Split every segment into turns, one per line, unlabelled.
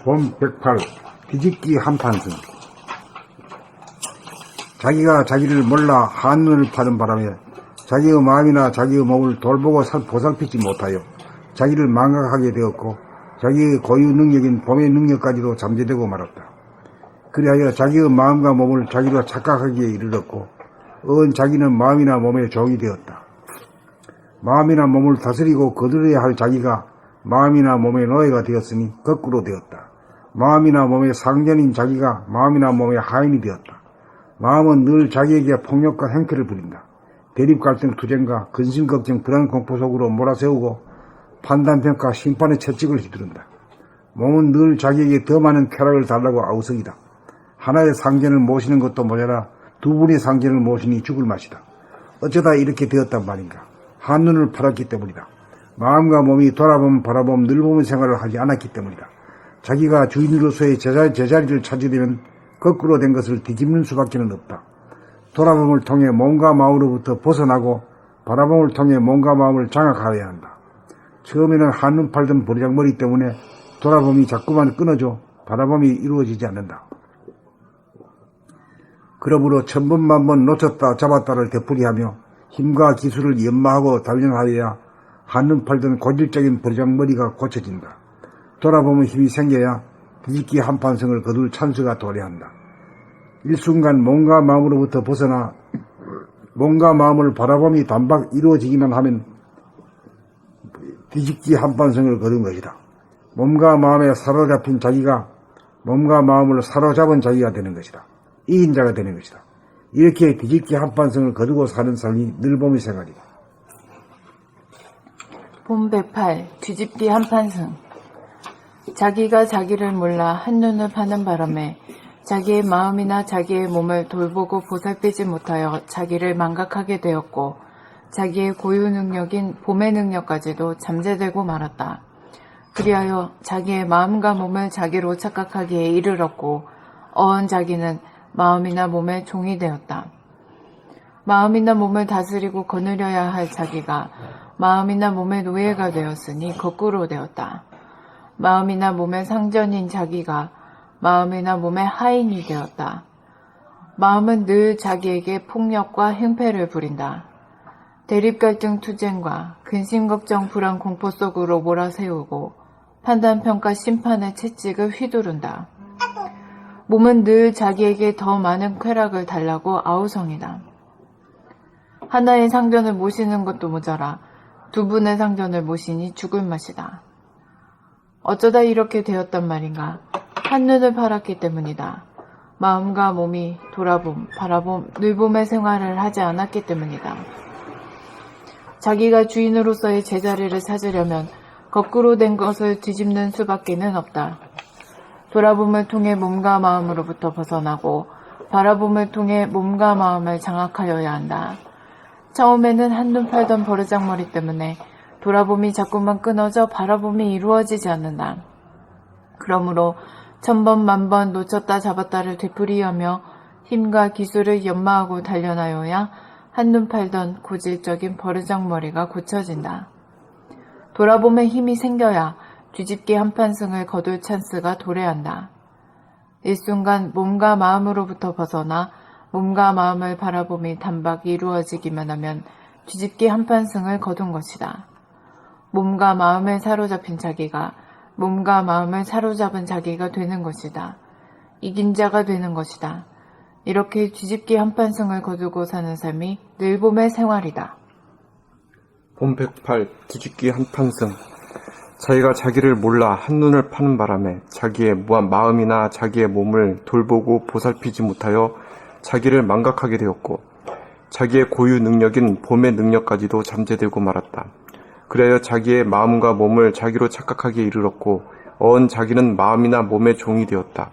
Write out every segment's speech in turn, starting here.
봄 108 뒤집기 한판승. 자기가 자기를 몰라 한눈을 파는 바람에 자기의 마음이나 자기의 몸을 돌보고 보살피지 못하여 자기를 망각하게 되었고 자기의 고유 능력인 봄의 능력까지도 잠재되고 말았다. 그리하여 자기의 마음과 몸을 자기로 착각하기에 이르렀고 자기는 마음이나 몸의 종이 되었다. 마음이나 몸을 다스리고 거두려야 할 자기가 마음이나 몸의 노예가 되었으니 거꾸로 되었다. 마음이나 몸의 상전인 자기가 마음이나 몸의 하인이 되었다. 마음은 늘 자기에게 폭력과 행패를 부린다. 대립 갈등 투쟁과 근심 걱정 불안 공포 속으로 몰아세우고 판단평가 심판의 채찍을 휘두른다. 몸은 늘 자기에게 더 많은 쾌락을 달라고 아우성이다. 하나의 상전을 모시는 것도 모자라 두 분의 상전을 모시니 죽을 맛이다. 어쩌다 이렇게 되었단 말인가. 한눈을 팔았기 때문이다. 마음과 몸이 돌아보면 바라보면 늘 보는 생활을 하지 않았기 때문이다. 자기가 주인으로서의 제자리를 찾으려면 거꾸로 된 것을 뒤집는 수밖에 없다. 돌아봄을 통해 몸과 마음으로부터 벗어나고 바라봄을 통해 몸과 마음을 장악하여야 한다. 처음에는 한눈 팔던 버리장머리 때문에 돌아봄이 자꾸만 끊어져 바라봄이 이루어지지 않는다. 그러므로 천번만번 놓쳤다 잡았다를 되풀이하며 힘과 기술을 연마하고 단련하여야 한눈 팔던 고질적인 버리장머리가 고쳐진다. 돌아보면 힘이 생겨야 뒤집기 한판승을 거둘 찬스가 도래한다. 일순간 몸과 마음으로부터 벗어나 몸과 마음을 바라봄이 단박 이루어지기만 하면 뒤집기 한판승을 거둔 것이다. 몸과 마음에 사로잡힌 자기가 몸과 마음을 사로잡은 자기가 되는 것이다. 이긴 자가 되는 것이다. 이렇게 뒤집기 한판승을 거두고 사는 삶이 늘 봄의 생활이다.
봄 108 뒤집기 한판승. 자기가 자기를 몰라 한눈을 파는 바람에 자기의 마음이나 자기의 몸을 돌보고 보살피지 못하여 자기를 망각하게 되었고 자기의 고유 능력인 봄의 능력까지도 잠재되고 말았다. 그리하여 자기의 마음과 몸을 자기로 착각하기에 이르렀고 자기는 마음이나 몸의 종이 되었다. 마음이나 몸을 다스리고 거느려야 할 자기가 마음이나 몸의 노예가 되었으니 거꾸로 되었다. 마음이나 몸의 상전인 자기가 마음이나 몸의 하인이 되었다. 마음은 늘 자기에게 폭력과 행패를 부린다. 대립 갈등 투쟁과 근심 걱정 불안 공포 속으로 몰아세우고 판단 평가 심판의 채찍을 휘두른다. 몸은 늘 자기에게 더 많은 쾌락을 달라고 아우성이다. 하나의 상전을 모시는 것도 모자라 두 분의 상전을 모시니 죽을 맛이다. 어쩌다 이렇게 되었단 말인가. 한눈을 팔았기 때문이다. 마음과 몸이 돌아봄, 바라봄, 늘봄의 생활을 하지 않았기 때문이다. 자기가 주인으로서의 제자리를 찾으려면 거꾸로 된 것을 뒤집는 수밖에는 없다. 돌아봄을 통해 몸과 마음으로부터 벗어나고 바라봄을 통해 몸과 마음을 장악하여야 한다. 처음에는 한눈 팔던 버르장머리 때문에 돌아봄이 자꾸만 끊어져 바라봄이 이루어지지 않는다. 그러므로 천번 만번 놓쳤다 잡았다를 되풀이하며 힘과 기술을 연마하고 단련하여야 한눈 팔던 고질적인 버르장머리가 고쳐진다. 돌아봄에 힘이 생겨야 뒤집기 한판승을 거둘 찬스가 도래한다. 일순간 몸과 마음으로부터 벗어나 몸과 마음을 바라봄이 단박 이루어지기만 하면 뒤집기 한판승을 거둔 것이다. 몸과 마음을 사로잡힌 자기가 몸과 마음을 사로잡은 자기가 되는 것이다. 이긴 자가 되는 것이다. 이렇게 뒤집기 한판승을 거두고 사는 삶이 늘 봄의 생활이다.
봄 108 뒤집기 한판승. 자기가 자기를 몰라 한눈을 파는 바람에 자기의 마음이나 자기의 몸을 돌보고 보살피지 못하여 자기를 망각하게 되었고 자기의 고유 능력인 봄의 능력까지도 잠재되고 말았다. 그래야 자기의 마음과 몸을 자기로 착각하기에 이르렀고 자기는 마음이나 몸의 종이 되었다.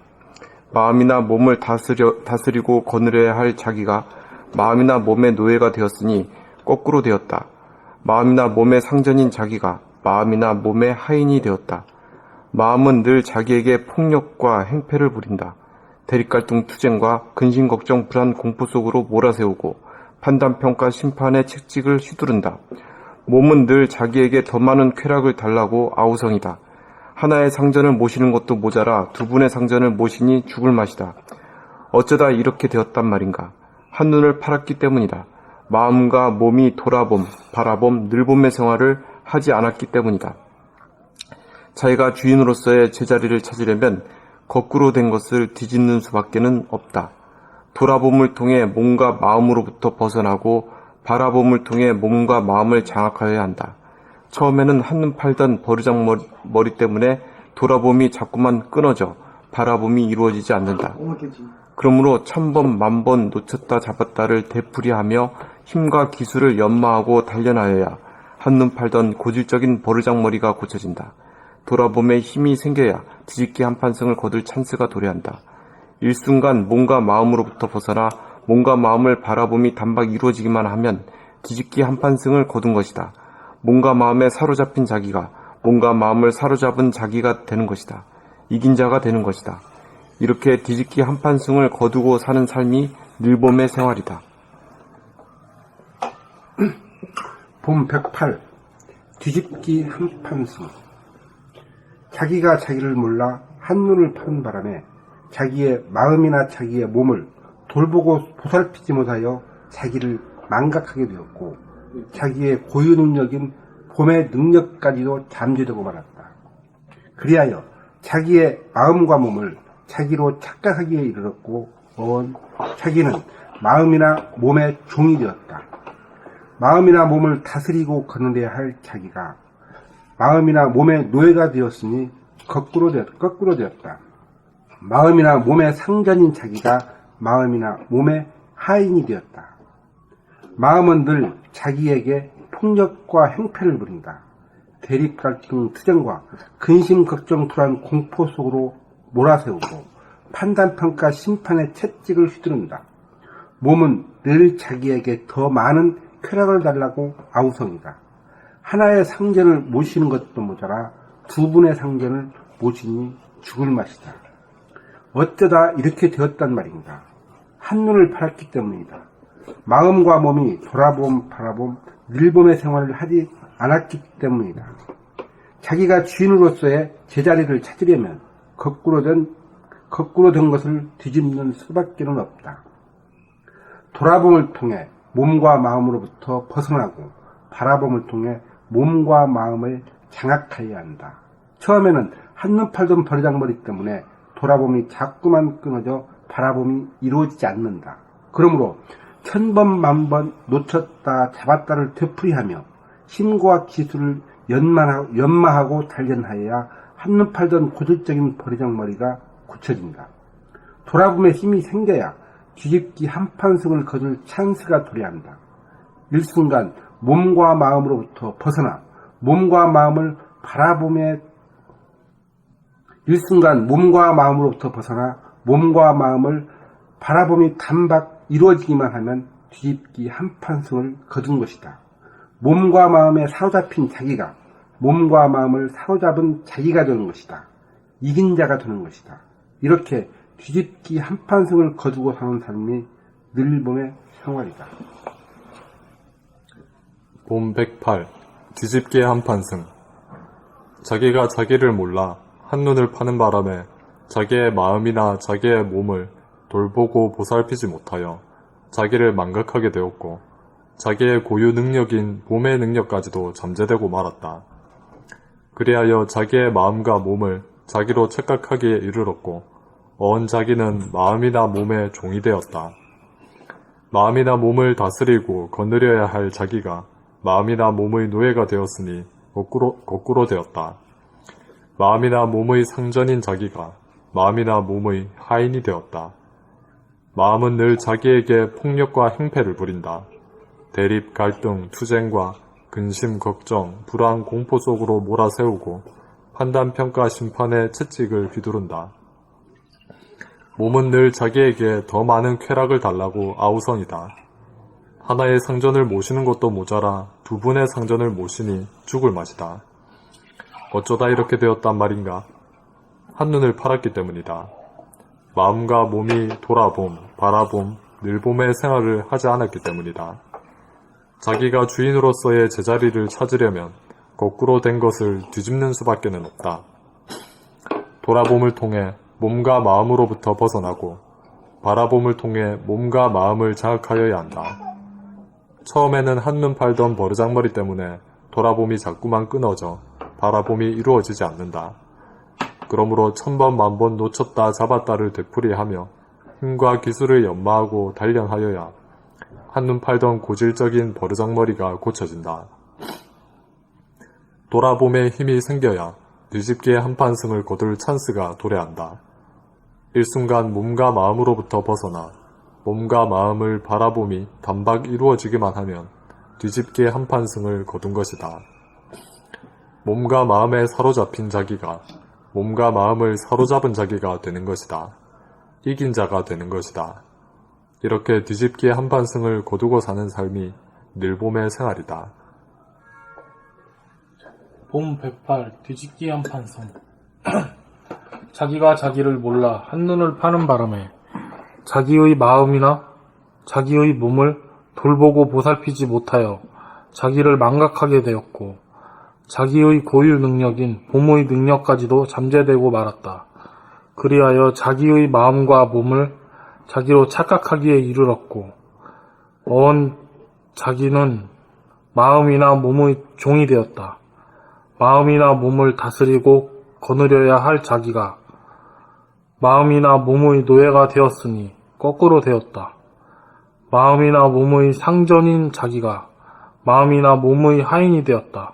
마음이나 몸을 다스리고 거느려야 할 자기가 마음이나 몸의 노예가 되었으니 거꾸로 되었다. 마음이나 몸의 상전인 자기가 마음이나 몸의 하인이 되었다. 마음은 늘 자기에게 폭력과 행패를 부린다. 대립갈등 투쟁과 근심 걱정 불안 공포 속으로 몰아세우고 판단평가 심판의 채찍을 휘두른다. 몸은 늘 자기에게 더 많은 쾌락을 달라고 아우성이다. 하나의 상전을 모시는 것도 모자라 두 분의 상전을 모시니 죽을 맛이다. 어쩌다 이렇게 되었단 말인가. 한눈을 팔았기 때문이다. 마음과 몸이 돌아봄, 바라봄, 늘봄의 생활을 하지 않았기 때문이다. 자기가 주인으로서의 제자리를 찾으려면 거꾸로 된 것을 뒤집는 수밖에는 없다. 돌아봄을 통해 몸과 마음으로부터 벗어나고 바라봄을 통해 몸과 마음을 장악하여야 한다. 처음에는 한눈 팔던 버르장머리 때문에 돌아봄이 자꾸만 끊어져 바라봄이 이루어지지 않는다. 그러므로 천번 만번 놓쳤다 잡았다를 되풀이하며 힘과 기술을 연마하고 단련하여야 한눈 팔던 고질적인 버르장머리가 고쳐진다. 돌아봄에 힘이 생겨야 뒤집기 한판승을 거둘 찬스가 도래한다. 일순간 몸과 마음으로부터 벗어나 몸과 마음을 바라봄이 단박 이루어지기만 하면 뒤집기 한판승을 거둔 것이다. 몸과 마음에 사로잡힌 자기가 몸과 마음을 사로잡은 자기가 되는 것이다. 이긴 자가 되는 것이다. 이렇게 뒤집기 한판승을 거두고 사는 삶이 늘봄의 생활이다.
봄 108 뒤집기 한판승. 자기가 자기를 몰라 한눈을 파는 바람에 자기의 마음이나 자기의 몸을 돌보고 보살피지 못하여 자기를 망각하게 되었고 자기의 고유 능력인 봄의 능력까지도 잠재되고 말았다. 그리하여 자기의 마음과 몸을 자기로 착각하기에 이르렀고 자기는 마음이나 몸의 종이 되었다. 마음이나 몸을 다스리고 거느려야 할 자기가 마음이나 몸의 노예가 되었으니 거꾸로 되었다. 마음이나 몸의 상전인 자기가 마음이나 몸의 하인이 되었다. 마음은 늘 자기에게 폭력과 행패를 부린다. 대립 갈등 투쟁과 근심 걱정 불안 공포 속으로 몰아세우고 판단 평가 심판의 채찍을 휘두른다. 몸은 늘 자기에게 더 많은 쾌락을 달라고 아우성이다. 하나의 상전을 모시는 것도 모자라 두 분의 상전을 모시니 죽을 맛이다. 어쩌다 이렇게 되었단 말인가. 한눈을 팔았기 때문이다. 마음과 몸이 돌아봄, 바라봄, 늘봄의 생활을 하지 않았기 때문이다. 자기가 주인으로서의 제자리를 찾으려면 거꾸로 된 것을 뒤집는 수밖에는 없다. 돌아봄을 통해 몸과 마음으로부터 벗어나고 바라봄을 통해 몸과 마음을 장악하여야 한다. 처음에는 한눈 팔던 버르장머리 때문에 돌아봄이 자꾸만 끊어져 바라봄이 이루어지지 않는다. 그러므로 천번 만번 놓쳤다 잡았다를 되풀이하며 힘과 기술을 연마하고 단련하여야 한눈 팔던 고질적인 버르장머리가 고쳐진다. 돌아봄의 힘이 생겨야 뒤집기 한판승을 거둘 찬스가 도래한다. 일순간 몸과 마음으로부터 벗어나 몸과 마음을 바라봄에 몸과 마음을 바라봄이 단박 이루어지기만 하면 뒤집기 한판승을 거둔 것이다. 몸과 마음에 사로잡힌 자기가 몸과 마음을 사로잡은 자기가 되는 것이다. 이긴 자가 되는 것이다. 이렇게 뒤집기 한판승을 거두고 사는 삶이 늘봄의 생활이다.
봄 108 뒤집기의 한판승. 자기가 자기를 몰라 한눈을 파는 바람에 자기의 마음이나 자기의 몸을 돌보고 보살피지 못하여 자기를 망각하게 되었고 자기의 고유 능력인 몸의 능력까지도 잠재되고 말았다. 그리하여 자기의 마음과 몸을 자기로 착각하기에 이르렀고 자기는 마음이나 몸의 종이 되었다. 마음이나 몸을 다스리고 거느려야 할 자기가 마음이나 몸의 노예가 되었으니 거꾸로 되었다. 마음이나 몸의 상전인 자기가 마음이나 몸의 하인이 되었다. 마음은 늘 자기에게 폭력과 행패를 부린다. 대립, 갈등, 투쟁과 근심, 걱정, 불안, 공포 속으로 몰아세우고 판단, 평가, 심판의 채찍을 휘두른다. 몸은 늘 자기에게 더 많은 쾌락을 달라고 아우성이다. 하나의 상전을 모시는 것도 모자라 두 분의 상전을 모시니 죽을 맛이다. 어쩌다 이렇게 되었단 말인가? 한눈을 팔았기 때문이다. 마음과 몸이 돌아봄, 바라봄, 늘봄의 생활을 하지 않았기 때문이다. 자기가 주인으로서의 제자리를 찾으려면 거꾸로 된 것을 뒤집는 수밖에는 없다. 돌아봄을 통해 몸과 마음으로부터 벗어나고 바라봄을 통해 몸과 마음을 장악하여야 한다. 처음에는 한눈 팔던 버르장머리 때문에 돌아봄이 자꾸만 끊어져 바라봄이 이루어지지 않는다. 그러므로 천번 만번 놓쳤다 잡았다를 되풀이하며 힘과 기술을 연마하고 단련하여야 한눈 팔던 고질적인 버르장머리가 고쳐진다. 돌아봄에 힘이 생겨야 뒤집기의 한판승을 거둘 찬스가 도래한다. 일순간 몸과 마음으로부터 벗어나 몸과 마음을 바라봄이 단박 이루어지기만 하면 뒤집기의 한판승을 거둔 것이다. 몸과 마음에 사로잡힌 자기가 몸과 마음을 사로잡은 자기가 되는 것이다. 이긴 자가 되는 것이다. 이렇게 뒤집기의 한판승을 거두고 사는 삶이 늘봄의 생활이다.
봄 108 뒤집기 한판승. 자기가 자기를 몰라 한눈을 파는 바람에 자기의 마음이나 자기의 몸을 돌보고 보살피지 못하여 자기를 망각하게 되었고 자기의 고유 능력인 봄의 능력까지도 잠재되고 말았다. 그리하여 자기의 마음과 몸을 자기로 착각하기에 이르렀고 자기는 마음이나 몸의 종이 되었다. 마음이나 몸을 다스리고 거느려야 할 자기가 마음이나 몸의 노예가 되었으니 거꾸로 되었다. 마음이나 몸의 상전인 자기가 마음이나 몸의 하인이 되었다.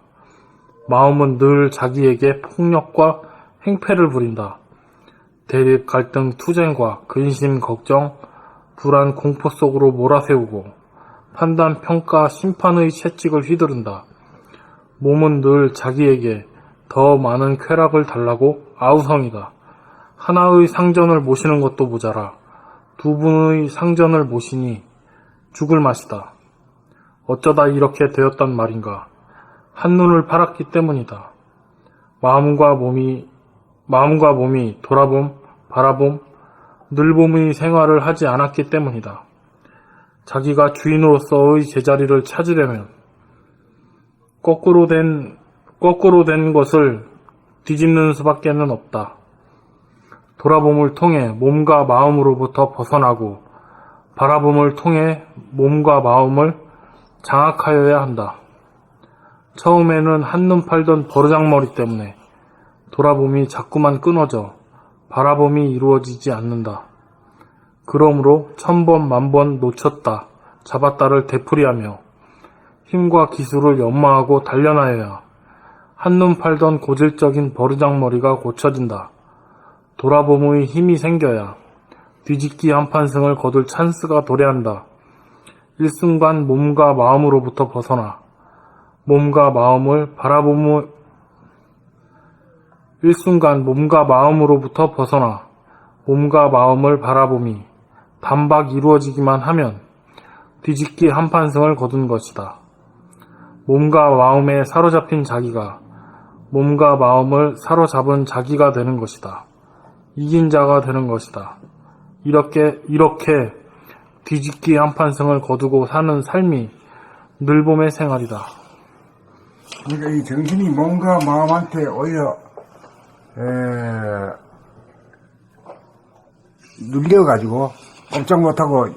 마음은 늘 자기에게 폭력과 행패를 부린다. 대립, 갈등, 투쟁과 근심, 걱정, 불안, 공포 속으로 몰아세우고 판단, 평가, 심판의 채찍을 휘두른다. 몸은 늘 자기에게 더 많은 쾌락을 달라고 아우성이다. 하나의 상전을 모시는 것도 모자라 두 분의 상전을 모시니 죽을 맛이다. 어쩌다 이렇게 되었단 말인가. 한눈을 팔았기 때문이다. 마음과 몸이 돌아봄, 바라봄, 늘봄의 생활을 하지 않았기 때문이다. 자기가 주인으로서의 제자리를 찾으려면 거꾸로 된 것을 뒤집는 수밖에는 없다. 돌아봄을 통해 몸과 마음으로부터 벗어나고 바라봄을 통해 몸과 마음을 장악하여야 한다. 처음에는 한눈 팔던 버르장머리 때문에 돌아봄이 자꾸만 끊어져 바라봄이 이루어지지 않는다. 그러므로 천번 만번 놓쳤다 잡았다를 되풀이하며 힘과 기술을 연마하고 단련하여야 한눈 팔던 고질적인 버르장머리가 고쳐진다. 돌아봄의 힘이 생겨야 뒤집기 한판승을 거둘 찬스가 도래한다. 일순간 몸과 마음으로부터 벗어나 몸과 마음을 바라봄이 단박 이루어지기만 하면 뒤집기 한판승을 거둔 것이다. 몸과 마음에 사로잡힌 자기가 몸과 마음을 사로잡은 자기가 되는 것이다. 이긴 자가 되는 것이다. 이렇게 뒤집기 한판승을 거두고 사는 삶이 늘봄의 생활이다.
그러니까 이 정신이 몸과 마음한테 오히려 눌려가지고 꼼짝 못하고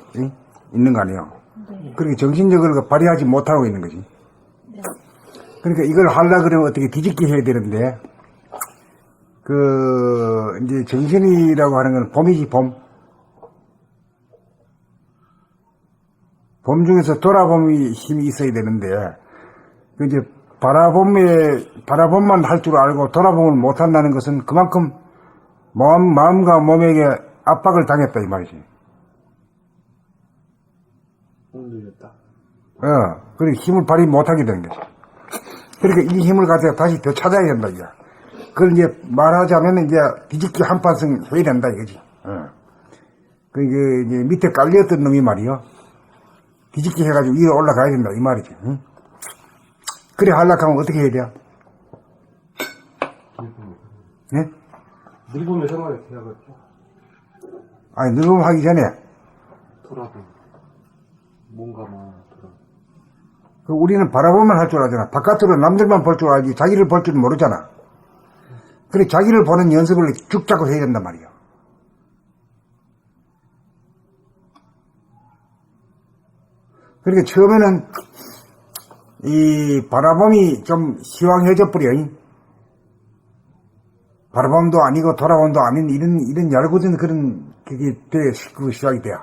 있는 거 아니에요. 네. 그러니까 정신적으로 발휘하지 못하고 있는 거지. 네. 그러니까 이걸 하려고 그러면 어떻게 뒤집기 해야 되는데 이제 정신이라고 하는 건 봄이지, 봄. 봄 중에서 돌아봄이 힘이 있어야 되는데 이제 바라봄만 할 줄 알고 돌아봄을 못한다는 것은 그만큼 마음과 몸에게 압박을 당했다 이 말이지.
힘들겠다.
그리고 힘을 발휘 못하게 되는 거지. 그러니까 이 힘을 가지고 다시 더 찾아야 된다 이게. 그걸 이제 말하자면 이제 뒤집기 한판승 해야 된다 이거지. 그게 이제 밑에 깔렸던 놈이 말이요. 뒤집기 해가지고 위로 올라가야 된다 이 말이지. 응? 그래 하려고 하면 어떻게 해야 돼요? 네?
늘봄의 생활에 대하겠죠.
아니 늘봄 하기 전에
돌아봄. 몸과 마음 돌아봄.
우리는 바라보면 할 줄 알잖아. 바깥으로 남들만 볼 줄 알지 자기를 볼 줄 모르잖아. 그래, 자기를 보는 연습을 죽자고 해야 된단 말이야. 그러니까 처음에는 이 바라봄이 좀 희왕해져 버려. 바라봄도 아니고 돌아봄도 아닌 이런 얄궂은 그런 그게 그 시작이 돼요.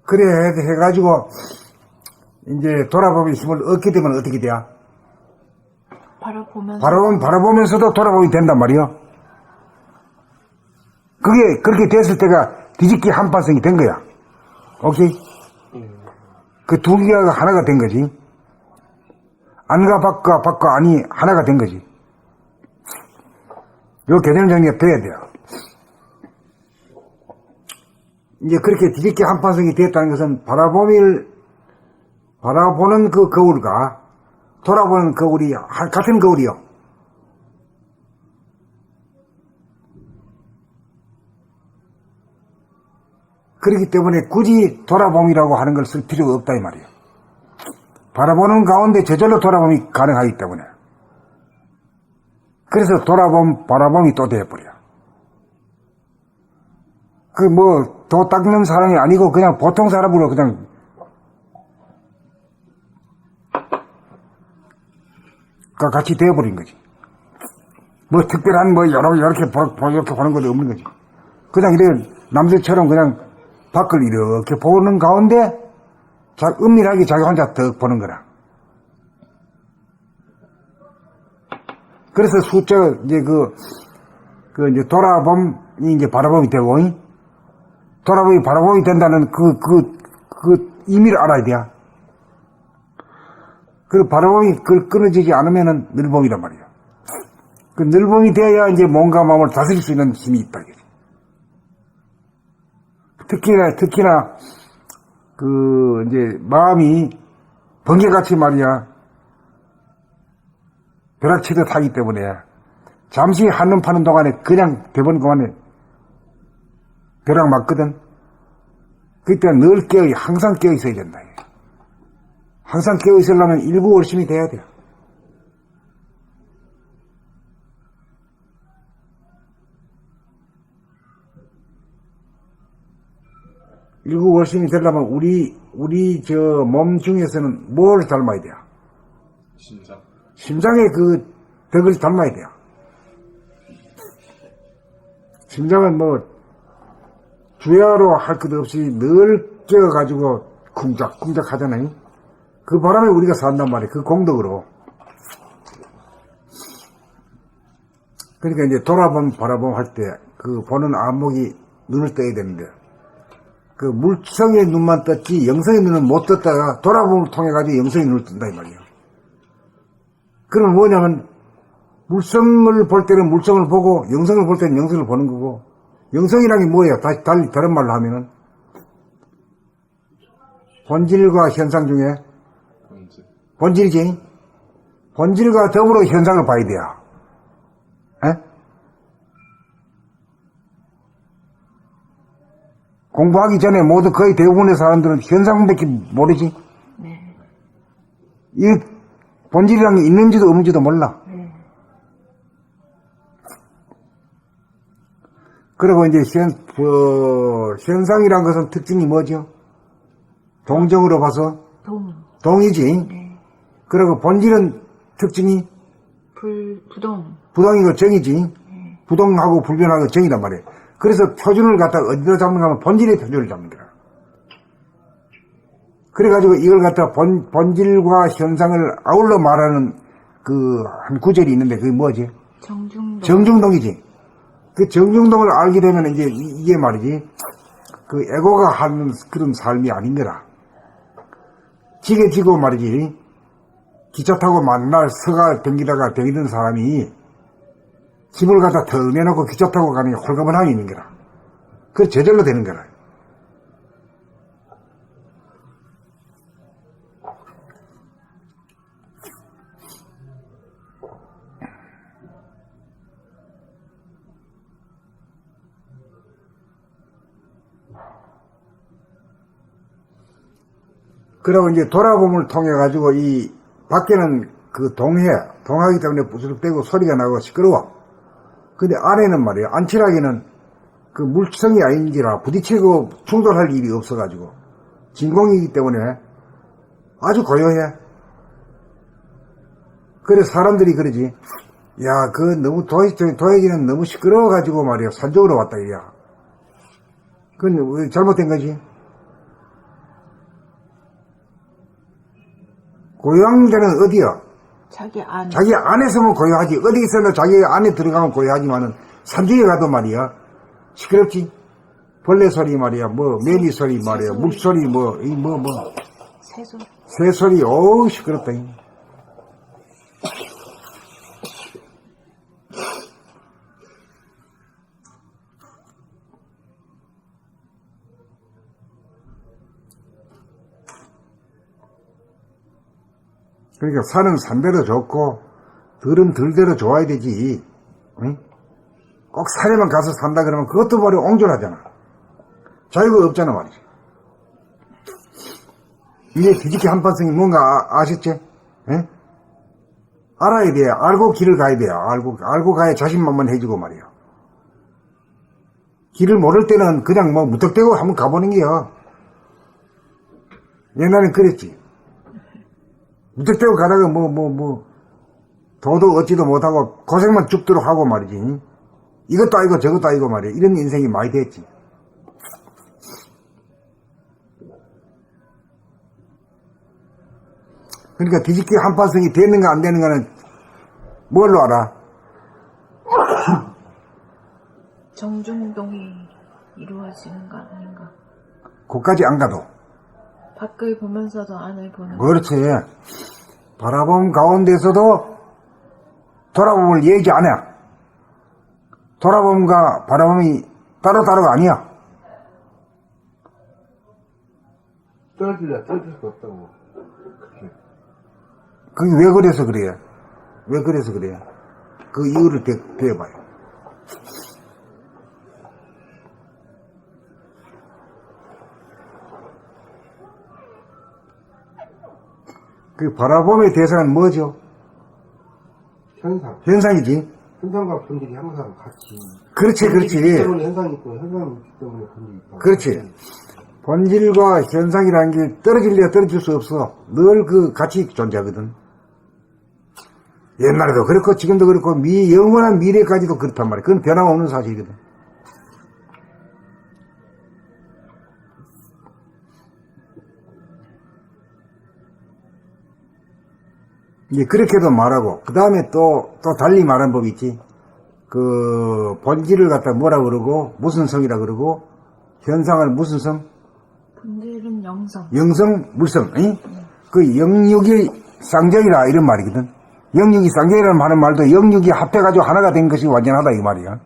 그래 해가지고 이제 돌아봄의 힘을 얻게 되면 어떻게 돼요? 바라보면서도 돌아봄이 된단 말이요. 그게 그렇게 됐을 때가 뒤집기 한판성이 된 거야. 오케이? 그 두 개가 하나가 된 거지. 안과 밖과 안이 하나가 된 거지. 요 개념 정리가 돼야 돼요. 이제 그렇게 뒤집기 한판성이 됐다는 것은 바라보는 그 거울과 돌아보는 거울이 같은 거울이요. 그렇기 때문에 굳이 돌아봄이라고 하는 걸 쓸 필요가 없다 이 말이에요. 바라보는 가운데 저절로 돌아봄이 가능하기 때문에. 그래서 바라봄이 또 되어버려. 도 닦는 사람이 아니고 그냥 보통 사람으로 그냥 같이 되어버린 거지. 특별한 이렇게 보는 것도 없는 거지. 그냥 이래 남들처럼 그냥 밖을 이렇게 보는 가운데 은밀하게 자기 혼자 더 보는 거라. 그래서 이제 이제 돌아봄이 이제 바라봄이 되고, 돌아봄이 바라봄이 된다는 그 의미를 알아야 돼. 그 바라봄이 끊어지지 않으면은 늘봄이란 말이야. 그 늘봄이 되어야 이제 몸과 마음을 다스릴 수 있는 힘이 있다. 특히나 이제 마음이 번개같이 말이야 벼락치듯 하기 때문에 잠시 한눈 파는 동안에 그냥 대본 그만에 벼락 맞거든. 그때 늘 항상 깨어 있어야 된다. 항상 깨어 있으려면 일부 월심이 돼야 돼요. 일부 월심이 되려면 우리 몸 중에서는 뭘 닮아야 돼요? 심장의 그 덕을 닮아야 돼요. 심장은 주야로 할 것 없이 늘 깨어가지고 쿵짝쿵짝 하잖아요. 그 바람에 우리가 산단 말이에요. 그 공덕으로. 그러니까 이제 바라봄 할 때 그 보는 안목이 눈을 떠야 되는데 그 물성의 눈만 떴지 영성의 눈은 못 떴다가 돌아봄을 통해가지고 영성의 눈을 뜬다 이 말이에요. 그러면 뭐냐면 물성을 볼 때는 물성을 보고 영성을 볼 때는 영성을 보는 거고 영성이라는 게 뭐예요? 다른 말로 하면은 본질과 현상 중에 본질이지. 본질과 더불어 현상을 봐야 돼요. 에? 공부하기 전에 모두 거의 대부분의 사람들은 현상밖에 모르지.
네.
이 본질이라는 게 있는지도 없는지도 몰라.
네.
그리고 이제 현상이란 것은 특징이 뭐죠? 동정으로 봐서 동이지.
네.
그리고 본질은 특징이
부동.
부동이고 정이지.
네.
부동하고 불변하고 정이란 말이에요. 그래서 표준을 갖다가 어디로 잡는가 하면 본질의 표준을 잡는 거야. 그래가지고 이걸 갖다가 본질과 현상을 아울러 말하는 한 구절이 있는데 그게 뭐지? 정중동이지. 그 정중동을 알게 되면 이제 이게 말이지. 그 에고가 하는 그런 삶이 아닌 거라. 지게 지고 말이지. 기차 타고 만날 서가 댕기던 사람이 집을 갖다 더 내놓고 기차 타고 가는 게 홀가분하게 있는 거라. 그게 저절로 되는 거라. 그리고 이제 돌아봄을 통해 가지고 이 밖에는 그 동해 동하기 때문에 부스럭대고 소리가 나고 시끄러워. 근데 안에는 말이야, 안칠하기는 그 물성이 아닌지라 부딪히고 충돌할 일이 없어가지고 진공이기 때문에 아주 고요해. 그래 사람들이 그러지. 야, 그 너무 도해지는 너무 시끄러워가지고 말이야 산적으로 왔다 이야. 그건 왜 잘못된 거지? 고요한 데는 어디야?
자기 안.
자기 안에서면 고요하지. 어디 있어도 자기 안에 들어가면 고요하지만은 산지에 가도 말이야 시끄럽지. 벌레 소리 말이야, 뭐 매미 소리 말이야, 물소리 뭐
새소리.
새소리. 어우 시끄럽다. 그러니까 산은 산대로 좋고 들은 들대로 좋아야 되지. 응? 꼭 산에만 가서 산다 그러면 그것도 말이 옹졸하잖아. 자유가 없잖아 말이지. 이게 뒤집기 한판성이 뭔가 아셨지? 응? 알아야 돼. 알고 길을 가야 돼. 알고 가야 자신만만해지고 말이야. 길을 모를 때는 그냥 뭐 무턱대고 한번 가보는 게야. 옛날엔 그랬지. 무턱대고 가다가 도도 얻지도 못하고 고생만 죽도록 하고 말이지. 이것도 아니고 저것도 아니고 말이야. 이런 인생이 많이 됐지. 그러니까 뒤집기 한판성이 되는가 안 되는가는 뭘로 알아?
정중동이 이루어지는가 아닌가.
거기까지 안 가도.
밖을 보면서도 안을 보는.
그렇지. 바라봄 가운데서도 돌아봄을 얘기 안 해. 돌아봄과 바라봄이 따로따로가 아니야.
떨어질 수가 없다고.
그게 왜 그래서 그래요? 왜 그래서 그래요? 그 이유를 대봐요. 그 바라봄의 대상은 뭐죠?
현상.
현상이지.
현상과 본질이 항상 같이.
그렇지, 그렇지.
때문에 현상이 있고, 현상이 있기 때문에 본질이 있다.
그렇지. 본질과 현상이라는 게 떨어질래야 떨어질 수 없어. 늘 그 같이 존재하거든. 옛날에도 그렇고 지금도 그렇고 영원한 미래까지도 그렇단 말이야. 그건 변함없는 사실이거든. 이제 그렇게도 말하고 그 다음에 또 달리 말하는 법이 있지. 그 본질을 갖다 뭐라 그러고 무슨 성이라 그러고 현상을 무슨 성?
본질은 영성.
영성, 물성. 응? 그 영육이 쌍정이라 이런 말이거든. 영육이 쌍정이라는 하는 말도 영육이 합해가지고 하나가 된 것이 완전하다 이 말이야.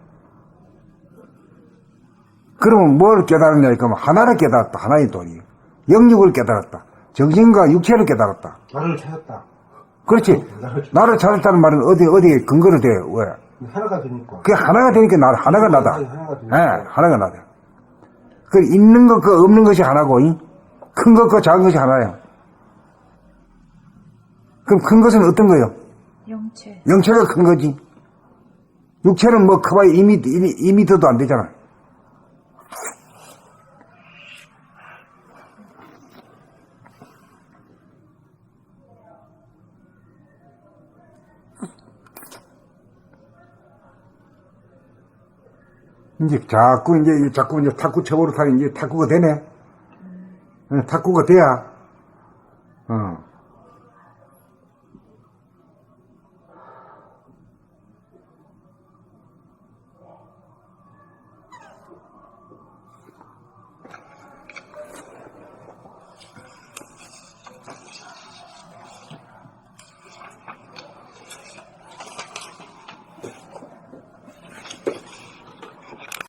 그러면 뭘 깨달았냐 그러면 하나를 깨달았다. 하나의 돈이. 영육을 깨달았다. 정신과 육체를 깨달았다.
나를 찾았다.
그렇지. 나를 찾았다는 말은 어디에 근거로 돼. 왜?
하나가 되니까.
그게 하나가 되니까 하나가 나다.
하나가 되니까.
예, 하나가 나다. 그 있는 것과 없는 것이 하나고, 큰 것과 작은 것이 하나야. 그럼 큰 것은 어떤 거예요?
영체.
영체가 큰 거지. 육체는 뭐 커봐야 2m도 안 되잖아. 이제 자꾸 탁구 쳐버릇하니 이제 탁구가 되네. 탁구가 돼야